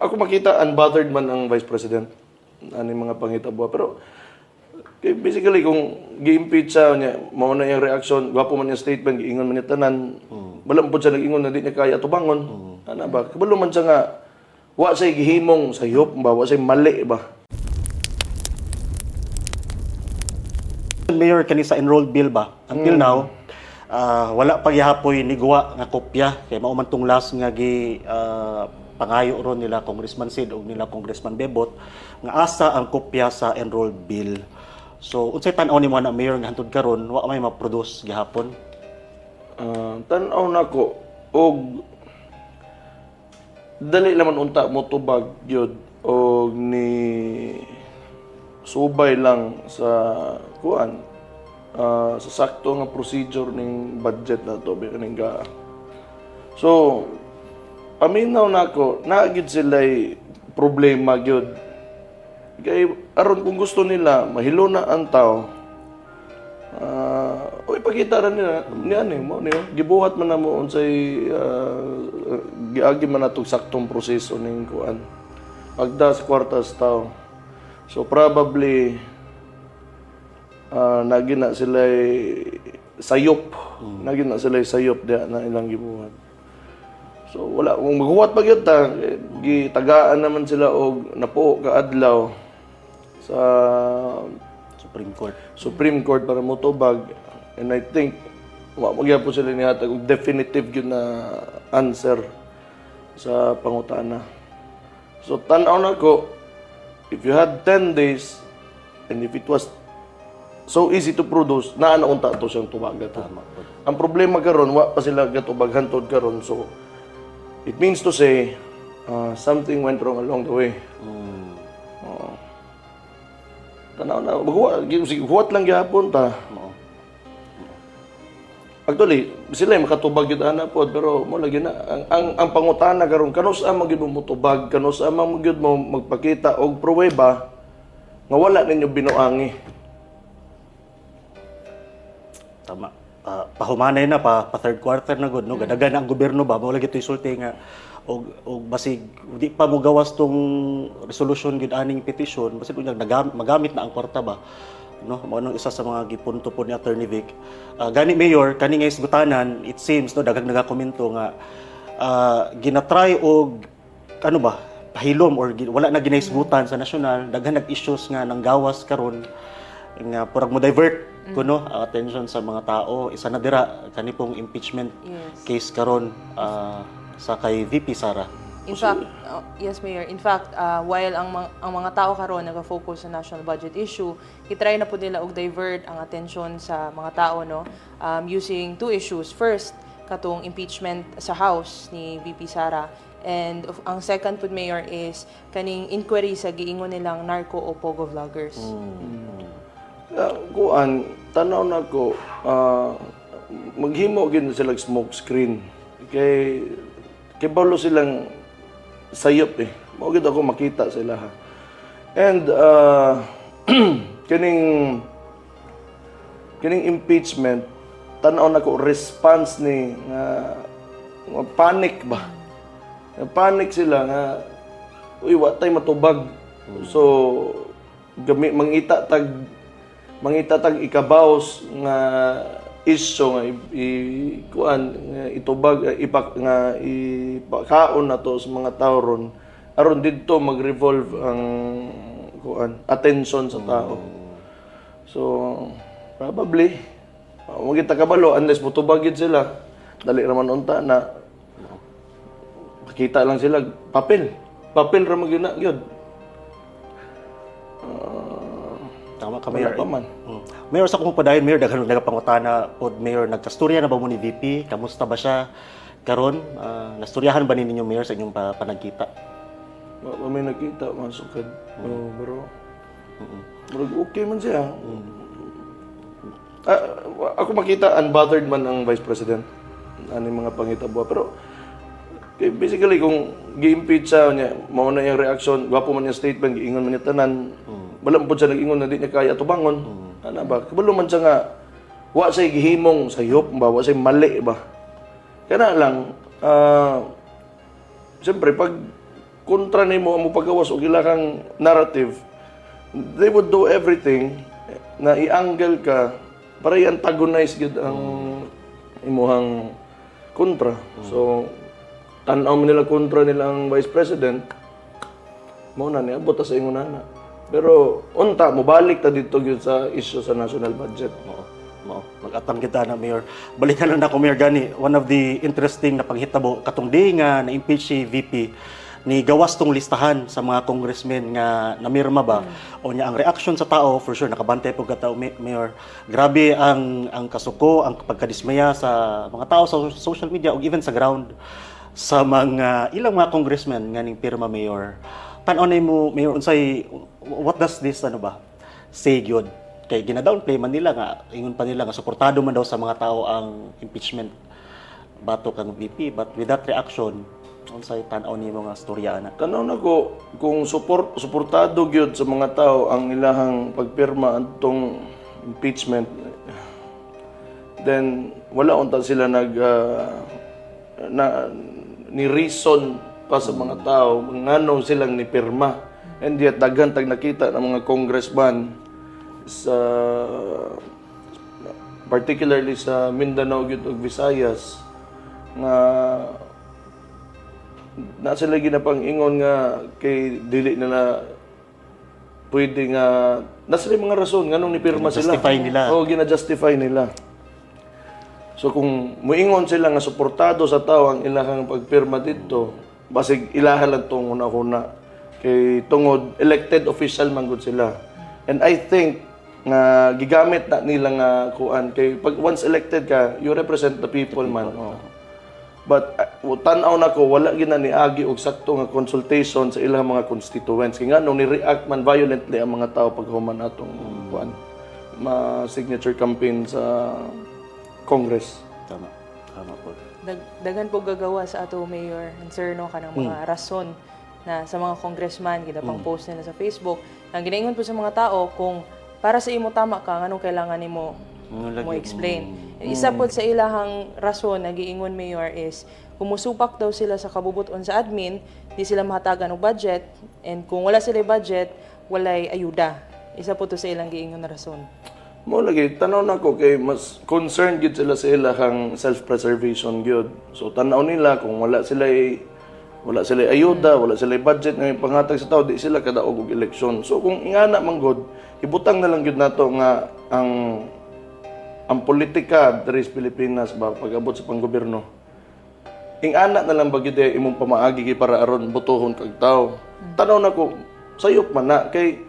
Ako makita unbothered man ang Vice President ani mga pangitabo, pero basically kung gi-impeach siya niya, mao na yung reaction, gwapo man yung statement, giingon man niya tanan, wala po siya nag-ingon na di niya kaya tubangon. Ana ba? Kabalo man siya nga wa say gihimong sayop ba, wa say mali ba. Mayor, kani sa enrolled bill ba? Until now, wala pa gihapoy niguwa nga kopya kay mao man tong last nga pangayo ron nila Congressman Sid o nila Congressman Bebot nga asa ang kopya sa enrolled bill. So unsay tan-aw nimo na Mayor nga hantud karon wa may ma-produce gihapon? Tan-aw nako og dali naman unta mo tubag gyud og ni subay lang sa kuan sa sakto nga procedure ning budget na to bining ga. So paminaw nako naagid sila'y problema gyud. Kay aron kung gusto nila mahilo na ang tao. O ipakita ra nila niani mo niyo gibuhat man namo unsay giagi man natong saktong proseso ning kuan. Agda sa kwartas tao. So probably nagina sila sayop. Nagina sila sayop diha na ilang gibuhat. So wala kung maghuwat pa gyud ta gitagaan naman sila og napo ka adlaw sa Supreme Court para motubag, and I think wa magyapon sila nihatag og definitive gyud na answer sa pangutana. So tan-aw nako, if you had 10 days and if it was so easy to produce, naa na unta to siyang tubagan. Ang problema karon wa pa sila gatubag hantod karon, so it means to say something went wrong along the way. Tanaw na huwat lang gihapon ta. Actually, sila ay makatubag yun ana po, pero mo lagi na ang pangutana karon kanus amang gyud mo mutubag, kanus amang gyud mo magpakita og pruweba nga wala ninyo binuangi. Tama. Pahumanay na pa third quarter na gud no, gadagan ang gobyerno ba mao lagi to isulti nga og basig di pa mo gawas tong resolution gid aning petition basig unyag magamit na ang kwarta ba no, mao nang isa sa mga gipunto po ni Attorney Vic. Gani Mayor kani nga isgutanan, it seems no daghang nagakomento nga ginatry og ano ba pahilom or wala na ginaisgutan sa nasyonal, daghan nag-issues nga nang gawas karon nga purag mo divert kuno attention sa mga tao. Isa na dira kani pong impeachment case karon sa kay VP Sara. In fact, yes Mayor, in fact, while ang mga tao karon nag-focus sa national budget issue, kitry na po nila og divert ang attention sa mga tao no, using two issues. First, katong impeachment sa House ni VP Sara, and ang second po Mayor is kaning inquiry sa giingon nilang narco o pogo vloggers. Kuan tanaw nako maghimo gid sila smoke screen kay balo silang sayop mao gid ako makita sila ha. And kining impeachment tanaw nako response ni nga panic ba, panic sila nga uy wa tay matubag, so gami mangita tag ikabaws nga isyo nga kuan itubag ipakaon na to sa mga tao ron aron didto mag-revolve ang kuan attention sa tao. So probably mo kita kabalo unless motubagid sila dali ra man unta na makita lang sila papel ra magina gyud. Tama ka, Mayor. Mayor, sa kung padayon, Mayor, nagapangutana po, Mayor, nagkastorya na ba mo ni VP? Kamusta ba siya karon? Nastoryahan ba ninyo, Mayor, sa inyong panagkita? May nakita, masukad. Pero okay man siya. Ako makita, unbothered man ang Vice President. Ano mga pangitabo. Pero basically, kung gi-impeach siya niya, mao na yung reaction, gwapo man yung statement, giingon man niya tanan, wala po siya nag-ingon na di niya kaya tubangon. Ano ba? Kabalo man siya nga, wa say gihimong sayop ba, wa say mali ba. Kaya lang, siyempre, pag kontra nimo ang paggawas og ilahang narrative, they would do everything na i-angle ka para i-antagonize gid ang imuhang kontra. So tan-aw man nila kontra nila ang Vice President, mo na niya buta sa ingon na. Pero unta mo balik ta dito gyud sa issue sa national budget. Mao. Mag-atang kita na Mayor. Balikan lang na ko Mayor gani. One of the interesting na paghitabo katong day nga na impeach si VP ni gawas tong listahan sa mga congressmen nga namirma ba o nya ang reaction sa tao for sure nakabantay pug ka tao Mayor. Grabe ang kasuko, ang pagkadismaya sa mga tao sa social media o even sa ground sa mga ilang mga congressmen nga ning pirma Mayor. Tan-aw mo Mayor unsay what does this say gyud kay gina-downplay man nila nga ingon pa nila nga suportado man daw sa mga tao ang impeachment bato kang VP, but with that reaction unsay tan-aw nimo nga storya ana? Tanaw na ko kung suportado gyud sa mga tao ang ilahang pagpirma adtong impeachment, then wala unta sila ni reason pa sa mga tao ngano silang ni pirma. And yet daghan tag nakita ng mga congressman sa particularly sa Mindanao gyud ug Visayas nga na sila ginapang-ingon nga kay dili nila pwede nga na sila mga rason nganong ni pirma sila. Justify nila. Oo, gina-justify nila. So kung muingon sila nga suportado sa tao ang ilahang pagpirma dito, basig ilaha lang tong una-una kay tungod elected official man gud sila. And I think nga gigamit na nila nga kuan kay pag once elected ka, you represent the people man. Oh. But tan-aw na ko wala gina niagi og sakto nga consultation sa ilang mga constituents kay nga nung ni-react man violently ang mga tao pag human atong kuan signature campaign sa Congress. Tama po. Daghan po gagawa sa ato Mayor and Sir no kanang mga rason na sa mga congressman gidapang post nila sa Facebook. Ang ginaingon po sa mga tao kung para sa imo tama ka nganong kailangan nimo mo explain. Isa po sa ilahang rason na giingon Mayor is kumusupak daw sila sa kabubuton sa admin, di sila mahatagan og budget, and kung wala sila budget, walay ayuda. Isa po to sa ilang giingon na rason. Mo lagi tanaw na ko kay mas concerned gid sila sa ilahang self-preservation gyud. So tanaw nila kung wala sila ayuda, wala sila budget nga panghatag sa tao, di sila kadaog og eleksyon. So kung ingana man gud, ibutang na lang gyud nato nga ang politika diri sa Pilipinas ba pag-abot sa panggobyerno. Ingana na lang ba gyud imong pamaagi kay para aron botohon kag tao. Tanaw na ko sayop man na kay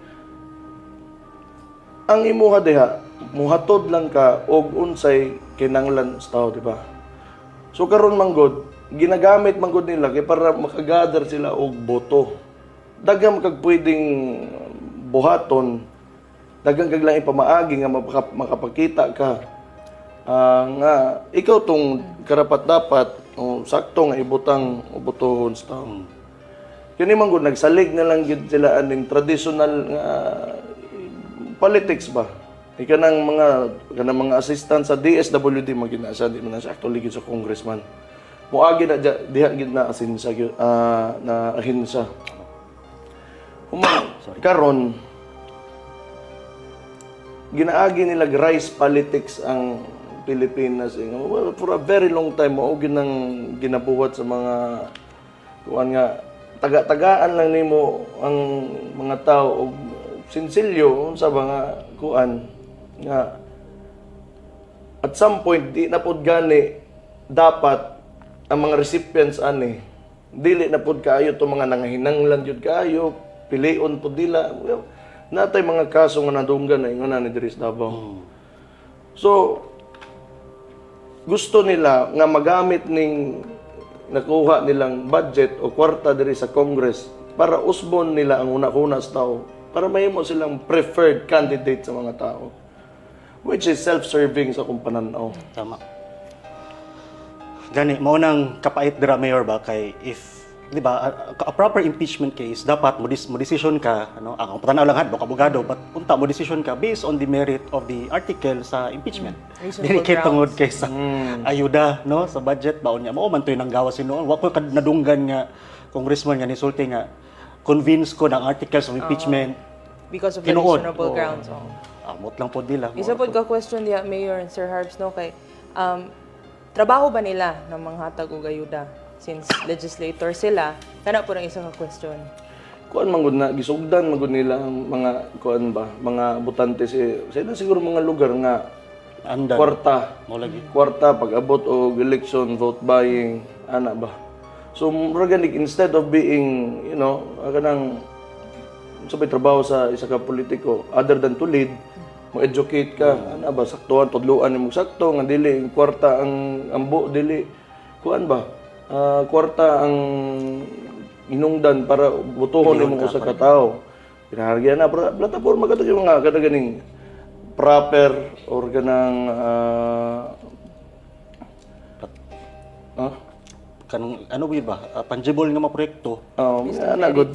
ang imuha diha muhatod lang ka og unsay kinahanglan sa tao, di ba? So karon man gud ginagamit man gud nila kay para makagather sila og boto. Daghang kag pwedeng buhaton, daghang kag lang ipamaagi nga makapakita ka nga ikaw tong karapat dapat sakto nga ibutang o botohon sa tao. Kini man gud nagsalig na lang gid sila aning traditional nga politics ba? Kanang mga assistant sa DSWD maginasa di man siya actually gid sa congressman. Muagi na diha gid na asinsa na ahinsa. Karon ginaagi nila rice politics ang Pilipinas. Well, for a very long time mao gyud nang ginabuhat sa mga kuan nga taga-tagaan lang nimo ang mga tao og sinsilyo sa mga kuan nga at some point di na pod gani dapat ang mga recipients ani dili na pod kaayo to mga nangahinanglan jud kaayo pilion pod dila natay mga kaso nga nadunggan na ingon ni diri sa Davao. So gusto nila nga magamit ning nakuha nilang budget o kwarta diri sa Congress para usbon nila ang una-una sa tao para mahimo silang preferred candidate sa mga tao, which is self-serving sa kung pananaw. Tama. Gani, maunang kapait dira Mayor ba kay if di ba a proper impeachment case dapat mo decision ka ang patanaw lang had abogado but punta mo decision ka based on the merit of the article sa impeachment. Dili kay tungod kay sa ayuda sa budget baon niya mao man toy nang gawas sinuon wa ko nadunggan nga congressman nga nisulti nga convince ko ng articles of impeachment Because of the Tinuod. reasonable Oo. grounds. amot lang po nila. Isa po ka question diya, Mayor and Sir Harps, no, kay trabaho ba nila ng mga hatag ug ayuda since legislator sila? Kana po ang isa ka question. Kuan man gud na gisugdan man gud nila ang mga kuan ba, mga botante sa na siguro mga lugar nga Andan. Mo lagi. kwarta pag-abot og election, vote buying, ana ba. So organic instead of being, you know, kanang sabay trabaho sa isa ka politiko other than to lead, mo educate ka, ana ba saktuhan tudluan nimo sakto nga dili kwarta ang ambo dili kuan ba. Kwarta ang inungdan para butuhon nimo usa ka tawo. Pinahargyan na plataporma kadto yung mga kadaganing proper or ganang Kanang ano ba ba? Tangible nga mga proyekto. ana good.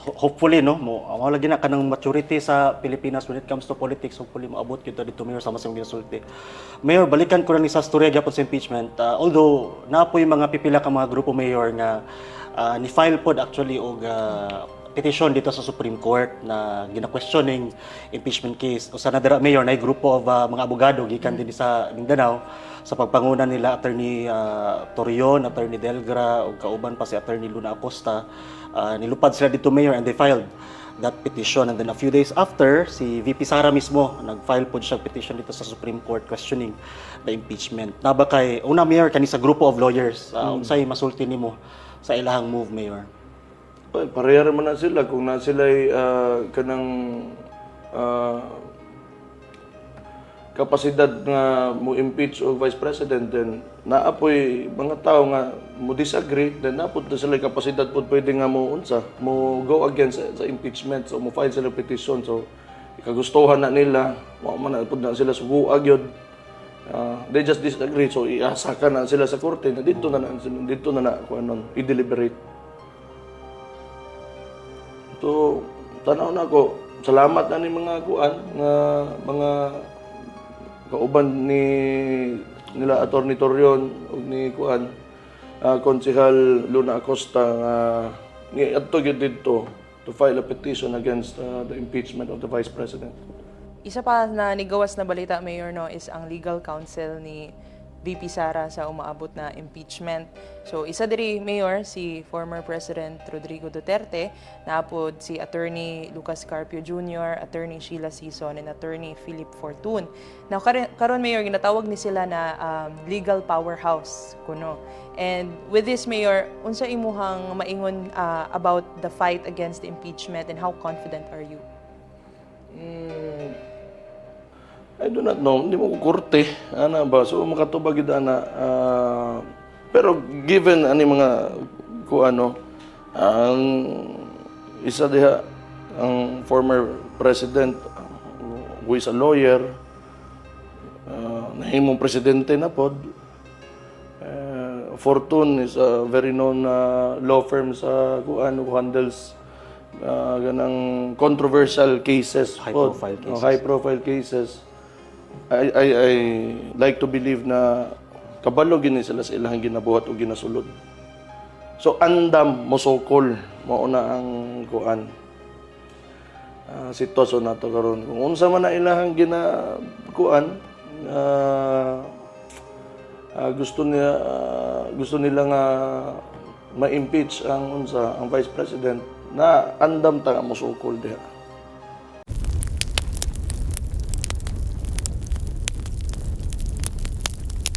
Hopefully no mo lagi na kanang maturity sa Pilipinas when it comes to politics, hopefully maabot kita dito Mayor sama sa mga sulti. Mayor, balikan ko na ni sa storya gyapon sa impeachment. Although naapoy mga pipila ka mga grupo mayor nga ni file pod actually og petition dito sa Supreme Court na gina-questioning impeachment case. Usa na dira mayor na grupo of mga abogado gikan din sa Mindanao sa pagpanguna nila Attorney Torion, Attorney Delgra ug kauban pa si Attorney Luna Acosta. Nilupad sila dito mayor and they filed that petition, and then a few days after si VP Sara mismo nag-file po siya petition dito sa Supreme Court questioning the impeachment. Naba kay una mayor kani sa grupo of lawyers unsay masulti nimo sa ilahang move mayor? Ay, pareha man na sila kung na sila kanang kapasidad nga mo impeach o vice president, then naapoy mga tao nga mo disagree, then napod na sila kapasidad pod pwede nga mo unsa mo go against sa impeachment, so mo file sila petition, so ikagustuhan na nila wa man na pod na sila suguag yun. They just disagree, so iasa ka na sila sa korte na dito na kuanon i-deliberate. So tanaw na ko, salamat na ni mga kuan nga mga kauban nila Attorney Torion ug ni kuan Konsehal Luna Acosta nga ni adto gyud dito to file a petition against the impeachment of the Vice President. Isa pa na nigawas na balita, Mayor, no, is ang legal counsel ni VP Sara sa umaabot na impeachment. So, isa diri, Mayor, si former President Rodrigo Duterte, naapod si Attorney Lucas Carpio Jr., Attorney Sheila Sison, and Attorney Philip Fortun. Now, karon Mayor, ginatawag ni sila na legal powerhouse kuno. And with this, Mayor, unsa imuhang maingon about the fight against the impeachment, and how confident are you? I do not know, hindi mo ko korte, ana ba, so makatubag yun ana, pero given ani mga kuano, ang isa diha, ang former president, who is a lawyer, nahimong presidente na pod, Fortun is a very known law firm sa kuan who handles ganang controversial cases, High-profile cases. High-profile cases. I like to believe na kabalo gini sila sa ilang ginabuhat o ginasulod. So andam mosokol mao na ang kuan sitwasyon nato karon. Kung unsa man na ilang ginakuan gusto nila nga ma-impeach ang vice president, na andam ta nga mosokol diha.